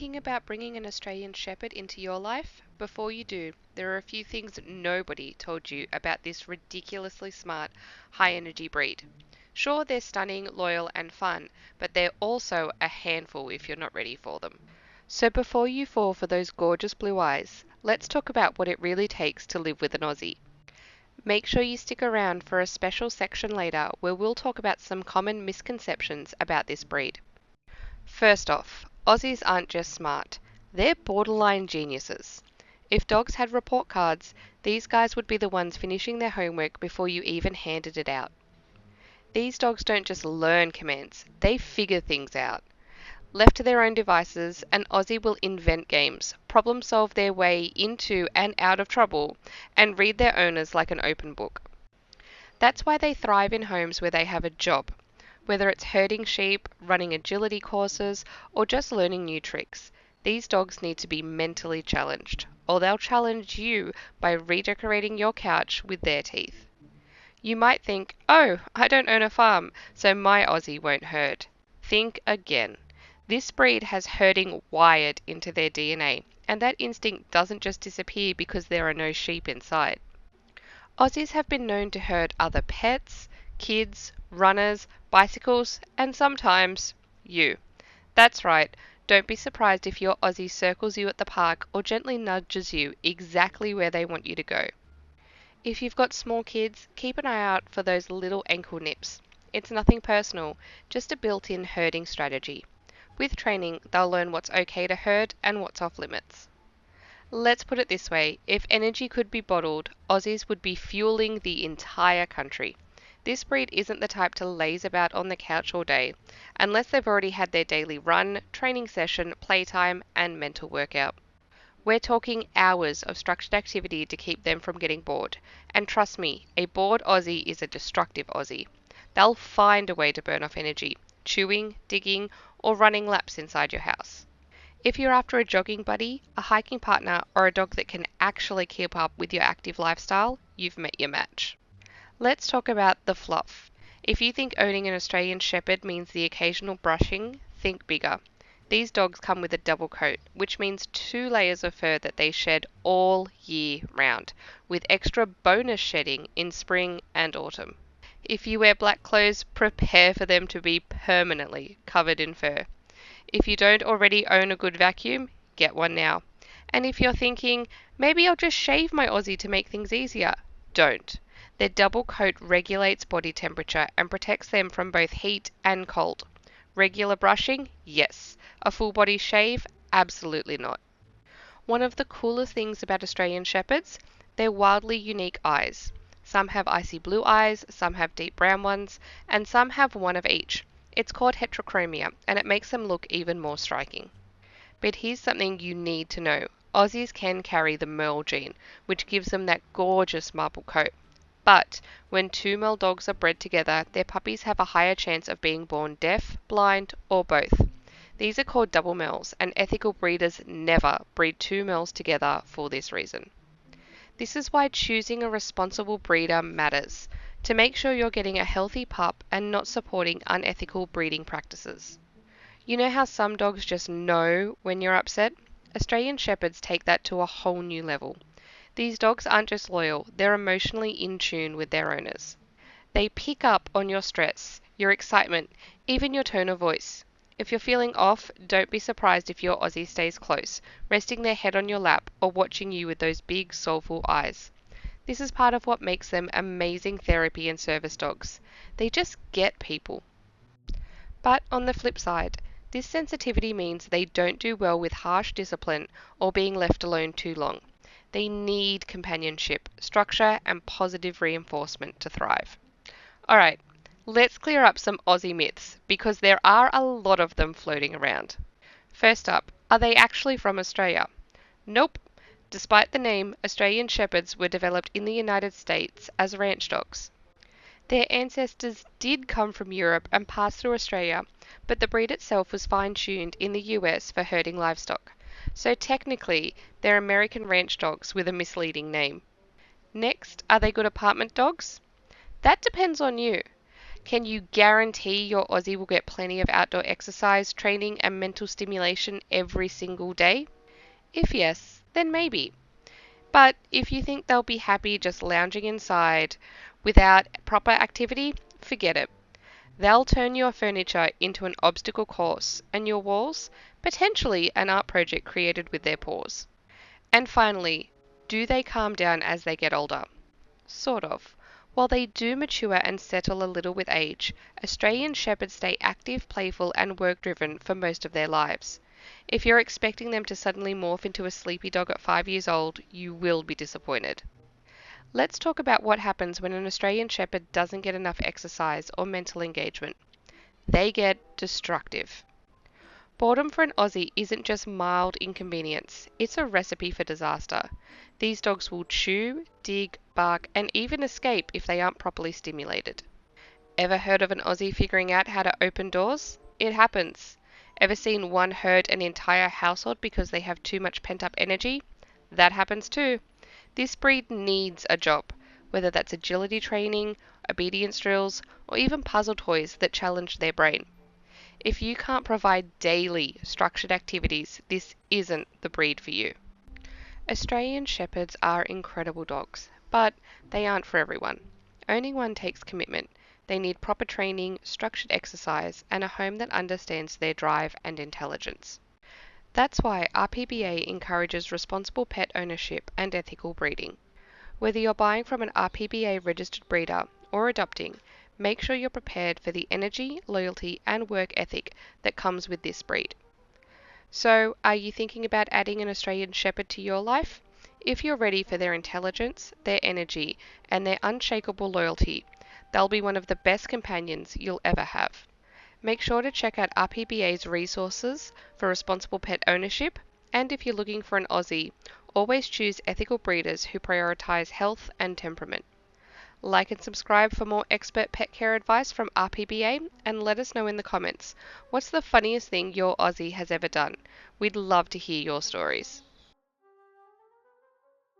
Thinking about bringing an Australian Shepherd into your life? Before you do, there are a few things nobody told you about this ridiculously smart, high energy breed. Sure, they're stunning, loyal, and fun, but they're also a handful if you're not ready for them. So before you fall for those gorgeous blue eyes, let's talk about what it really takes to live with an Aussie. Make sure you stick around for a special section later where we'll talk about some common misconceptions about this breed. First off, Aussies aren't just smart, they're borderline geniuses. If dogs had report cards, these guys would be the ones finishing their homework before you even handed it out. These dogs don't just learn commands, they figure things out. Left to their own devices, an Aussie will invent games, problem solve their way into and out of trouble, and read their owners like an open book. That's why they thrive in homes where they have a job, whether it's herding sheep, running agility courses, or just learning new tricks. These dogs need to be mentally challenged, or they'll challenge you by redecorating your couch with their teeth. You might think, oh, I don't own a farm, so my Aussie won't herd. Think again. This breed has herding wired into their DNA, and that instinct doesn't just disappear because there are no sheep inside. Aussies have been known to herd other pets, kids, runners, bicycles, and sometimes you. That's right, don't be surprised if your Aussie circles you at the park or gently nudges you exactly where they want you to go. If you've got small kids, keep an eye out for those little ankle nips. It's nothing personal, just a built-in herding strategy. With training, they'll learn what's okay to herd and what's off limits. Let's put it this way, if energy could be bottled, Aussies would be fueling the entire country. This breed isn't the type to laze about on the couch all day, unless they've already had their daily run, training session, playtime, and mental workout. We're talking hours of structured activity to keep them from getting bored. And trust me, a bored Aussie is a destructive Aussie. They'll find a way to burn off energy, chewing, digging, or running laps inside your house. If you're after a jogging buddy, a hiking partner, or a dog that can actually keep up with your active lifestyle, you've met your match. Let's talk about the fluff. If you think owning an Australian Shepherd means the occasional brushing, think bigger. These dogs come with a double coat, which means 2 layers of fur that they shed all year round, with extra bonus shedding in spring and autumn. If you wear black clothes, prepare for them to be permanently covered in fur. If you don't already own a good vacuum, get one now. And if you're thinking, maybe I'll just shave my Aussie to make things easier, don't. Their double coat regulates body temperature and protects them from both heat and cold. Regular brushing? Yes. A full body shave? Absolutely not. One of the coolest things about Australian Shepherds, their wildly unique eyes. Some have icy blue eyes, some have deep brown ones, and some have one of each. It's called heterochromia, and it makes them look even more striking. But here's something you need to know. Aussies can carry the Merle gene, which gives them that gorgeous marble coat. But when 2 Merle dogs are bred together, their puppies have a higher chance of being born deaf, blind, or both. These are called double Merles, and ethical breeders never breed 2 Merles together for this reason. This is why choosing a responsible breeder matters, to make sure you're getting a healthy pup and not supporting unethical breeding practices. You know how some dogs just know when you're upset? Australian Shepherds take that to a whole new level. These dogs aren't just loyal, they're emotionally in tune with their owners. They pick up on your stress, your excitement, even your tone of voice. If you're feeling off, don't be surprised if your Aussie stays close, resting their head on your lap or watching you with those big, soulful eyes. This is part of what makes them amazing therapy and service dogs. They just get people. But on the flip side, this sensitivity means they don't do well with harsh discipline or being left alone too long. They need companionship, structure, and positive reinforcement to thrive. Alright, let's clear up some Aussie myths, because there are a lot of them floating around. First up, are they actually from Australia? Nope. Despite the name, Australian Shepherds were developed in the United States as ranch dogs. Their ancestors did come from Europe and pass through Australia, but the breed itself was fine-tuned in the US for herding livestock. So technically, they're American ranch dogs with a misleading name. Next, are they good apartment dogs? That depends on you. Can you guarantee your Aussie will get plenty of outdoor exercise, training, and mental stimulation every single day? If yes, then maybe. But if you think they'll be happy just lounging inside without proper activity, forget it. They'll turn your furniture into an obstacle course and your walls, potentially an art project created with their paws. And finally, do they calm down as they get older? Sort of. While they do mature and settle a little with age, Australian Shepherds stay active, playful, and work driven for most of their lives. If you're expecting them to suddenly morph into a sleepy dog at 5 years old, you will be disappointed. Let's talk about what happens when an Australian Shepherd doesn't get enough exercise or mental engagement. They get destructive. Boredom for an Aussie isn't just mild inconvenience, it's a recipe for disaster. These dogs will chew, dig, bark, and even escape if they aren't properly stimulated. Ever heard of an Aussie figuring out how to open doors? It happens. Ever seen one herd an entire household because they have too much pent up energy? That happens too. This breed needs a job, whether that's agility training, obedience drills, or even puzzle toys that challenge their brain. If you can't provide daily, structured activities, this isn't the breed for you. Australian Shepherds are incredible dogs, but they aren't for everyone. Owning one takes commitment. They need proper training, structured exercise, and a home that understands their drive and intelligence. That's why RPBA encourages responsible pet ownership and ethical breeding. Whether you're buying from an RPBA registered breeder or adopting, make sure you're prepared for the energy, loyalty, and work ethic that comes with this breed. So, are you thinking about adding an Australian Shepherd to your life? If you're ready for their intelligence, their energy, and their unshakable loyalty, they'll be one of the best companions you'll ever have. Make sure to check out RPBA's resources for responsible pet ownership, and if you're looking for an Aussie, always choose ethical breeders who prioritize health and temperament. Like and subscribe for more expert pet care advice from RPBA, and let us know in the comments, what's the funniest thing your Aussie has ever done? We'd love to hear your stories.